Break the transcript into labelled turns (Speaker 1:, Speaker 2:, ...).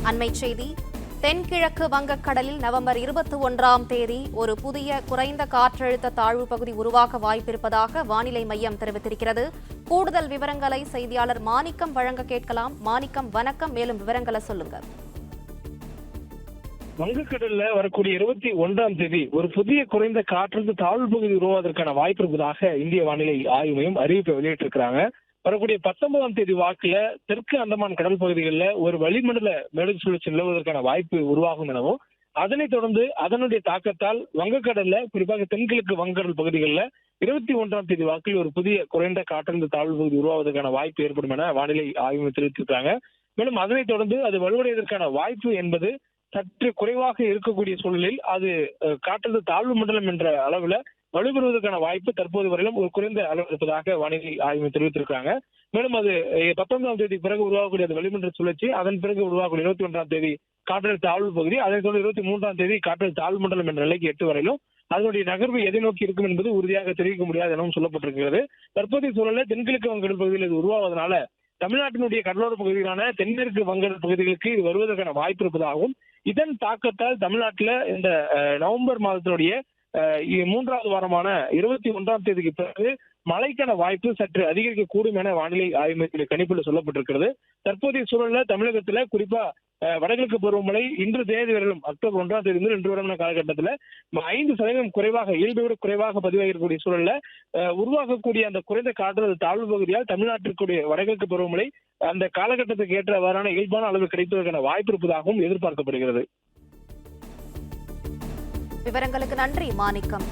Speaker 1: அண்மைச் செய்தி. தென்கிழக்கு வங்கக்கடலில் நவம்பர் 21ஆம் தேதி ஒரு புதிய குறைந்த காற்றழுத்த தாழ்வு பகுதி உருவாக வாய்ப்பிருப்பதாக வானிலை மையம் தெரிவித்திருக்கிறது. கூடுதல் விவரங்களை செய்தியாளர் மாணிக்கம் வழங்க கேட்கலாம். மாணிக்கம், வணக்கம். மேலும் விவரங்களை சொல்லுங்க.
Speaker 2: வங்கக்கடல்ல வரக்கூடிய 21ஆம் தேதி ஒரு புதிய குறைந்த காற்றழுத்த தாழ்வு பகுதி உருவாவதற்கான வாய்ப்பு இருப்பதாக இந்திய வானிலை ஆய்வு மையம் அறிவிப்பை வெளியிட்டிருக்கிறாங்க. வரக்கூடிய 19ஆம் தேதி வாக்குல தெற்கு அந்தமான் கடல் பகுதிகளில் ஒரு வளிமண்டல மேற்கு சுழற்சி நிலவுவதற்கான வாய்ப்பு உருவாகும் எனவும், அதனைத் தொடர்ந்து அதனுடைய தாக்கத்தால் வங்கக்கடல்ல குறிப்பாக தென்கிழக்கு வங்கக்கடல் பகுதிகளில் 21ஆம் தேதி வாக்கில் ஒரு புதிய குறைந்த காற்றழுத்த தாழ்வு பகுதி உருவாவதற்கான வாய்ப்பு ஏற்படும் என வானிலை ஆய்வு மையம் தெரிவித்திருக்காங்க. மேலும் அதனைத் தொடர்ந்து அது வலுவடைவதற்கான வாய்ப்பு என்பது சற்று குறைவாக இருக்கக்கூடிய சூழலில் அது காற்றழுத்த தாழ்வு மண்டலம் என்ற அளவுல வலுப்பெறுவதற்கான வாய்ப்பு தற்போது வரையிலும் ஒரு குறைந்த அளவு இருப்பதாக வானிலை ஆய்வு தெரிவித்திருக்காங்க. மேலும் அது 19ஆம் தேதி பிறகு உருவாகக்கூடிய அந்த வளிமண்டல சுழற்சி, அதன் பிறகு உருவாகக்கூடிய 21ஆம் தேதி காற்றழுத்த தாழ்வு பகுதி, அதனைத் தொடர்ந்து 23ஆம் தேதி காற்றழுத்த தாழ்வு மண்டலம் என்ற நிலைக்கு எட்டு வரையிலும் அதனுடைய நகர்வு எதை நோக்கி இருக்கும் என்பது உறுதியாக தெரிவிக்க முடியாது எனவும் சொல்லப்பட்டிருக்கிறது. தற்போதைய சூழலில் தென்கிழக்கு வங்கக்கடல் பகுதியில் இது உருவாவதனால தமிழ்நாட்டினுடைய கடலோர பகுதிகளான தென்மேற்கு வங்கக்கடல் பகுதிகளுக்கு இது வருவதற்கான வாய்ப்பு இருப்பதாகவும், இதன் தாக்கத்தால் தமிழ்நாட்டில் இந்த நவம்பர் மாதத்தினுடைய 3வது வாரமான 21ஆம் தேதிக்கு பிறகு மழைக்கான வாய்ப்பு சற்று அதிகரிக்கக்கூடும் என வானிலை ஆய்வு மையத்தின் கணிப்பில் சொல்லப்பட்டிருக்கிறது. தற்போதைய சூழலில் தமிழகத்துல குறிப்பா வடகிழக்கு பருவமழை இன்று தேதி வரையிலும் அக்டோபர் 1ஆம் தேதி முதல் இன்று வரையிலான காலகட்டத்தில் 5% குறைவாக, இயல்பை விட குறைவாக பதிவாகிருக்கக்கூடிய சூழல்ல உருவாகக்கூடிய அந்த குறைந்த காற்றழுத்த தாழ்வு பகுதியால் தமிழ்நாட்டிற்குரிய வடகிழக்கு பருவமழை அந்த காலகட்டத்துக்கு ஏற்றவாறான இயல்பான அளவு கிடைப்பதற்கான வாய்ப்பு இருப்பதாகவும் எதிர்பார்க்கப்படுகிறது.
Speaker 1: விவரங்களுக்கு நன்றி மாணிக்கம்.